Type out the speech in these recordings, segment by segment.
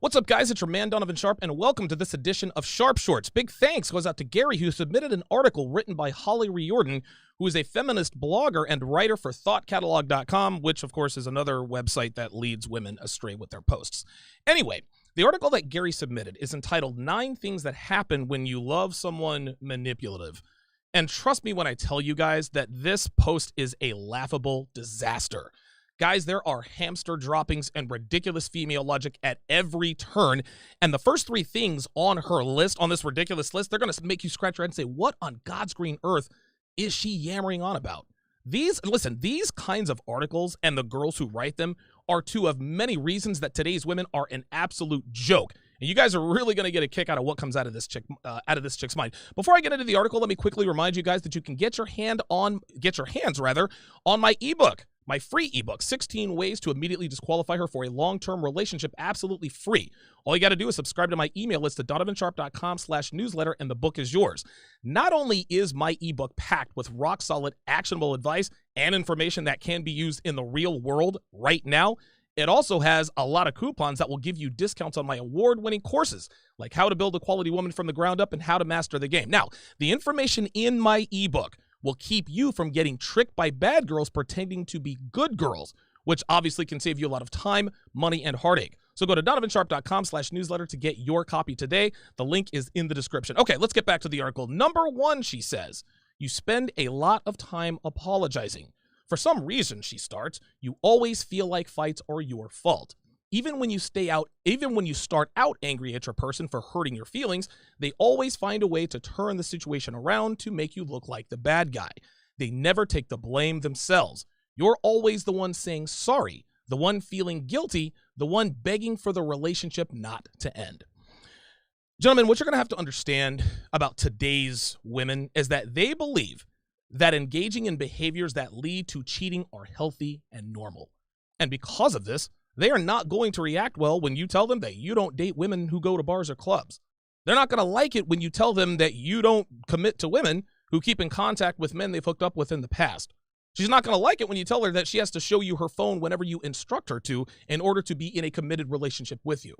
What's up, guys? It's your man, Donovan Sharpe, and welcome to this edition of Sharpe Shorts. Big thanks goes out to Gary, who submitted an article written by Holly Riordan, who is a feminist blogger and writer for thoughtcatalog.com, which, of course, is another website that leads women astray with their posts. Anyway, the article that Gary submitted is entitled 9 Things That Happen When You Love Someone Manipulative. And trust me when I tell you guys that this post is a laughable disaster. Guys, there are hamster droppings and ridiculous female logic at every turn. And the first 3 things on her list, on this ridiculous list, they're going to make you scratch your head and say, what on God's green earth is she yammering on about? These kinds of articles and the girls who write them are 2 of many reasons that today's women are an absolute joke. And you guys are really going to get a kick out of what comes out of this chick's mind. Before I get into the article, let me quickly remind you guys that you can get your hands on my ebook. My free ebook, 16 Ways to Immediately Disqualify Her for a Long-Term Relationship, absolutely free. All you got to do is subscribe to my email list at donovansharpe.com/newsletter, and the book is yours. Not only is my ebook packed with rock-solid, actionable advice and information that can be used in the real world right now, it also has a lot of coupons that will give you discounts on my award-winning courses, like how to build a quality woman from the ground up and how to master the game. Now, the information in my ebook will keep you from getting tricked by bad girls pretending to be good girls, which obviously can save you a lot of time, money, and heartache. So go to donovansharpe.com/newsletter to get your copy today. The link is in the description. Okay, let's get back to the article. Number 1, she says, you spend a lot of time apologizing. For some reason, she starts, you always feel like fights are your fault. Even when you start out angry at your person for hurting your feelings, they always find a way to turn the situation around to make you look like the bad guy. They never take the blame themselves. You're always the one saying sorry, the one feeling guilty, the one begging for the relationship not to end. Gentlemen, what you're going to have to understand about today's women is that they believe that engaging in behaviors that lead to cheating are healthy and normal. And because of this, they are not going to react well when you tell them that you don't date women who go to bars or clubs. They're not going to like it when you tell them that you don't commit to women who keep in contact with men they've hooked up with in the past. She's not going to like it when you tell her that she has to show you her phone whenever you instruct her to in order to be in a committed relationship with you.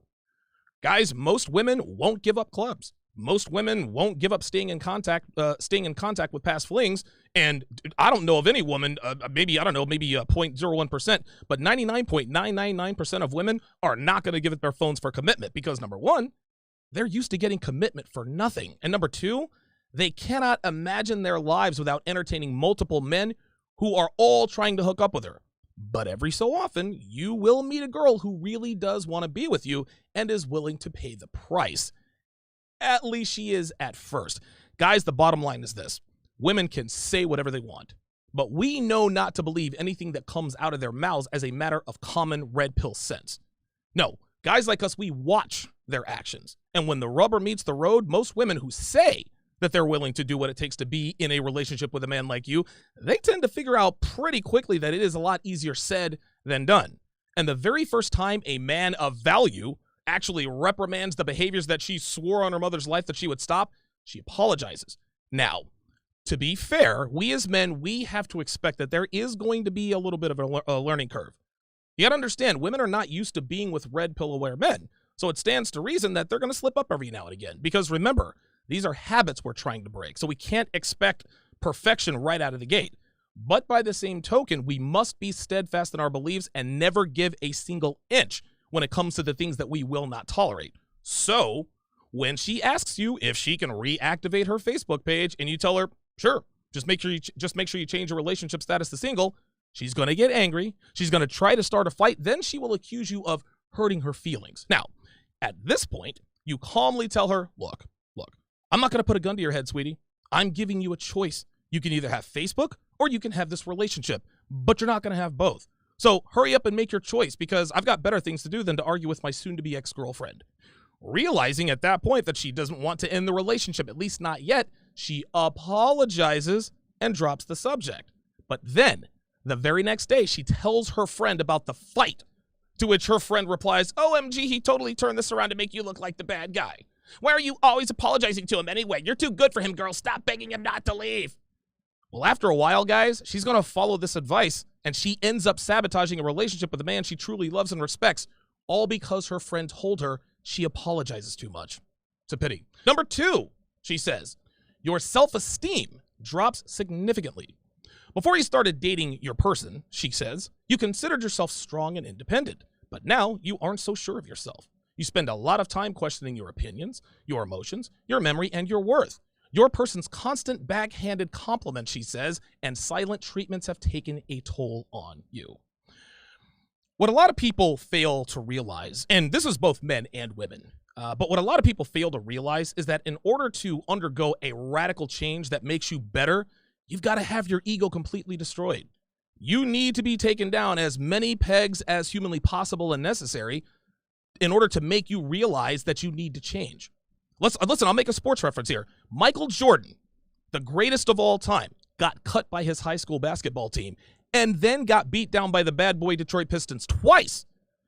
Guys, most women won't give up clubs. Most women won't give up staying in contact with past flings. And I don't know of any woman, maybe 0.01%, but 99.999% of women are not going to give up their phones for commitment because, number 1, they're used to getting commitment for nothing. And number 2, they cannot imagine their lives without entertaining multiple men who are all trying to hook up with her. But every so often, you will meet a girl who really does want to be with you and is willing to pay the price. At least she is at first. Guys, the bottom line is this. Women can say whatever they want, but we know not to believe anything that comes out of their mouths as a matter of common red pill sense. No, guys like us, we watch their actions. And when the rubber meets the road, most women who say that they're willing to do what it takes to be in a relationship with a man like you, they tend to figure out pretty quickly that it is a lot easier said than done. And the very first time a man of value actually reprimands the behaviors that she swore on her mother's life that she would stop, she apologizes. Now, to be fair, we as men, we have to expect that there is going to be a little bit of a learning curve. You got to understand, women are not used to being with red pill aware men. So it stands to reason that they're going to slip up every now and again. Because remember, these are habits we're trying to break. So we can't expect perfection right out of the gate. But by the same token, we must be steadfast in our beliefs and never give a single inch when it comes to the things that we will not tolerate. So when she asks you if she can reactivate her Facebook page and you tell her, sure, just make sure you change your relationship status to single, she's going to get angry. She's going to try to start a fight. Then she will accuse you of hurting her feelings. Now, at this point, you calmly tell her, look, I'm not going to put a gun to your head, sweetie. I'm giving you a choice. You can either have Facebook or you can have this relationship, but you're not going to have both. So hurry up and make your choice because I've got better things to do than to argue with my soon-to-be ex-girlfriend. Realizing at that point that she doesn't want to end the relationship, at least not yet, she apologizes and drops the subject. But then, the very next day, she tells her friend about the fight, to which her friend replies, OMG, he totally turned this around to make you look like the bad guy. Why are you always apologizing to him anyway? You're too good for him, girl. Stop begging him not to leave. Well, after a while, guys, she's going to follow this advice, and she ends up sabotaging a relationship with a man she truly loves and respects all because her friend told her she apologizes too much. It's a pity. Number 2, she says, your self-esteem drops significantly. Before you started dating your person, she says, you considered yourself strong and independent, but now you aren't so sure of yourself. You spend a lot of time questioning your opinions, your emotions, your memory, and your worth. Your person's constant backhanded compliments, she says, and silent treatments have taken a toll on you. What a lot of people fail to realize, and this is both men and women, but what a lot of people fail to realize is that in order to undergo a radical change that makes you better, you've got to have your ego completely destroyed. You need to be taken down as many pegs as humanly possible and necessary in order to make you realize that you need to change. Listen, I'll make a sports reference here. Michael Jordan, the greatest of all time, got cut by his high school basketball team and then got beat down by the bad boy Detroit Pistons twice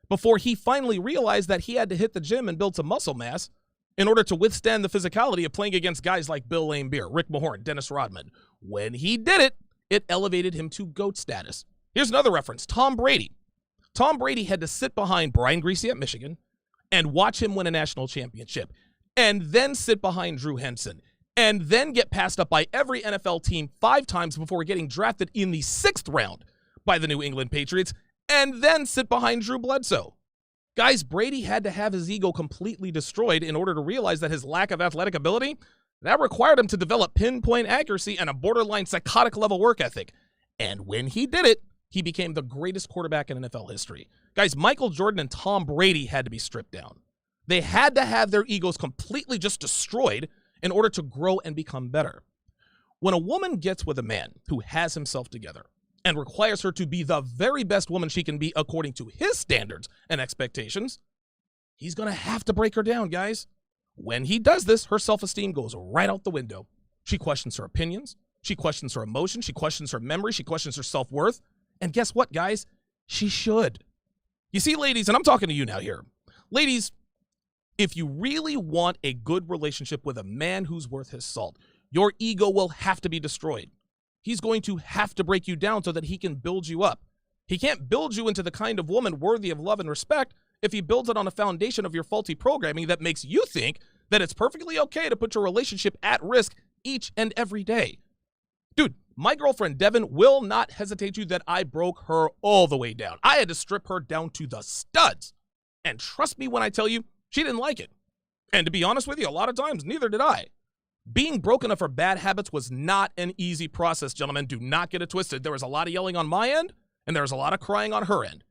before he finally realized that he had to hit the gym and build some muscle mass in order to withstand the physicality of playing against guys like Bill Laimbeer, Rick Mahorn, Dennis Rodman. When he did it, it elevated him to GOAT status. Here's another reference, Tom Brady. Tom Brady had to sit behind Brian Griese at Michigan and watch him win a national championship, and then sit behind Drew Henson, and then get passed up by every NFL team 5 times before getting drafted in the 6th round by the New England Patriots, and then sit behind Drew Bledsoe. Guys, Brady had to have his ego completely destroyed in order to realize that his lack of athletic ability, that required him to develop pinpoint accuracy and a borderline psychotic level work ethic. And when he did it, he became the greatest quarterback in NFL history. Guys, Michael Jordan and Tom Brady had to be stripped down. They had to have their egos completely just destroyed in order to grow and become better. When a woman gets with a man who has himself together and requires her to be the very best woman she can be according to his standards and expectations, he's going to have to break her down, guys. When he does this, her self-esteem goes right out the window. She questions her opinions. She questions her emotions. She questions her memory. She questions her self-worth. And guess what, guys? She should. You see, ladies, and I'm talking to you now here. Ladies, if you really want a good relationship with a man who's worth his salt, your ego will have to be destroyed. He's going to have to break you down so that he can build you up. He can't build you into the kind of woman worthy of love and respect if he builds it on a foundation of your faulty programming that makes you think that it's perfectly okay to put your relationship at risk each and every day. Dude, my girlfriend Devin will not hesitate you that I broke her all the way down. I had to strip her down to the studs. And trust me when I tell you, she didn't like it. And to be honest with you, a lot of times, neither did I. Being broken of her bad habits was not an easy process, gentlemen. Do not get it twisted. There was a lot of yelling on my end, and there was a lot of crying on her end.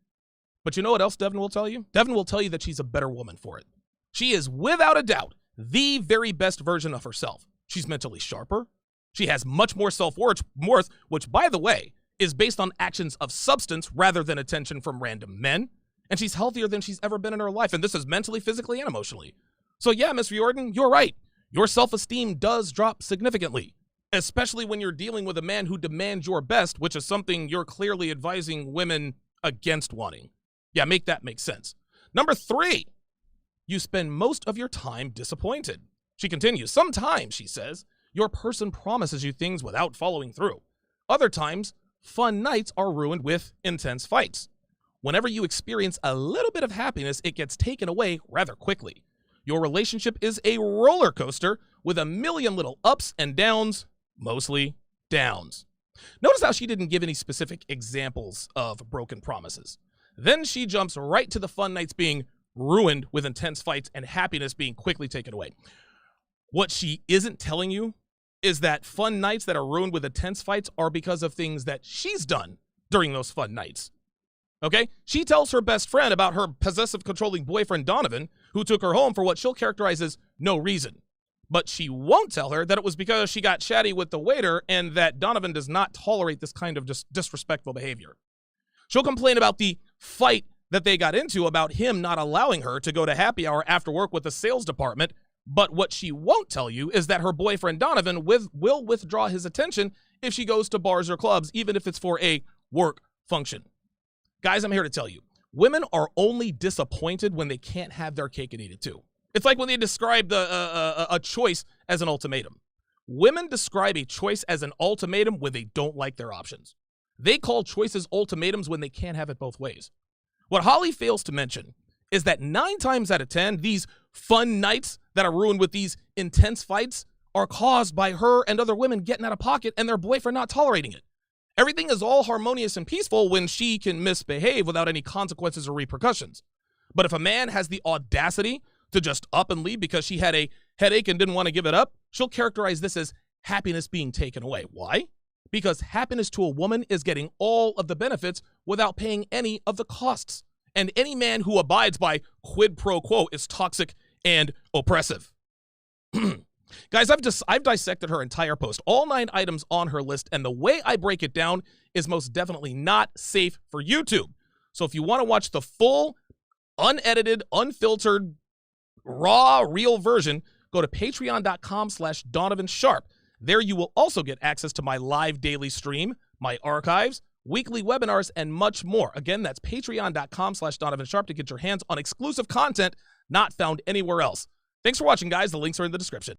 But you know what else Devin will tell you? Devin will tell you that she's a better woman for it. She is, without a doubt, the very best version of herself. She's mentally sharper. She has much more self-worth, which, by the way, is based on actions of substance rather than attention from random men. And she's healthier than she's ever been in her life. And this is mentally, physically, and emotionally. So yeah, Miss Riordan, you're right. Your self-esteem does drop significantly, especially when you're dealing with a man who demands your best, which is something you're clearly advising women against wanting. Yeah, make that make sense. Number 3, you spend most of your time disappointed. She continues, sometimes, she says, your person promises you things without following through. Other times, fun nights are ruined with intense fights. Whenever you experience a little bit of happiness, it gets taken away rather quickly. Your relationship is a roller coaster with a million little ups and downs, mostly downs. Notice how she didn't give any specific examples of broken promises. Then she jumps right to the fun nights being ruined with intense fights and happiness being quickly taken away. What she isn't telling you is that fun nights that are ruined with intense fights are because of things that she's done during those fun nights. Okay? She tells her best friend about her possessive, controlling boyfriend, Donovan, who took her home for what she'll characterize as no reason. But she won't tell her that it was because she got chatty with the waiter and that Donovan does not tolerate this kind of just disrespectful behavior. She'll complain about the fight that they got into about him not allowing her to go to happy hour after work with the sales department. But what she won't tell you is that her boyfriend, Donovan, will withdraw his attention if she goes to bars or clubs, even if it's for a work function. Guys, I'm here to tell you, women are only disappointed when they can't have their cake and eat it too. It's like when they describe a choice as an ultimatum. Women describe a choice as an ultimatum when they don't like their options. They call choices ultimatums when they can't have it both ways. What Holly fails to mention is that 9 times out of 10, these fun nights that are ruined with these intense fights are caused by her and other women getting out of pocket and their boyfriend not tolerating it. Everything is all harmonious and peaceful when she can misbehave without any consequences or repercussions. But if a man has the audacity to just up and leave because she had a headache and didn't want to give it up, she'll characterize this as happiness being taken away. Why? Because happiness to a woman is getting all of the benefits without paying any of the costs. And any man who abides by quid pro quo is toxic and oppressive. Guys, I've dissected her entire post, all 9 items on her list, and the way I break it down is most definitely not safe for YouTube. So if you want to watch the full, unedited, unfiltered, raw, real version, go to patreon.com/Donovan Sharpe. There you will also get access to my live daily stream, my archives, weekly webinars, and much more. Again, that's patreon.com/Donovan Sharpe to get your hands on exclusive content not found anywhere else. Thanks for watching, guys. The links are in the description.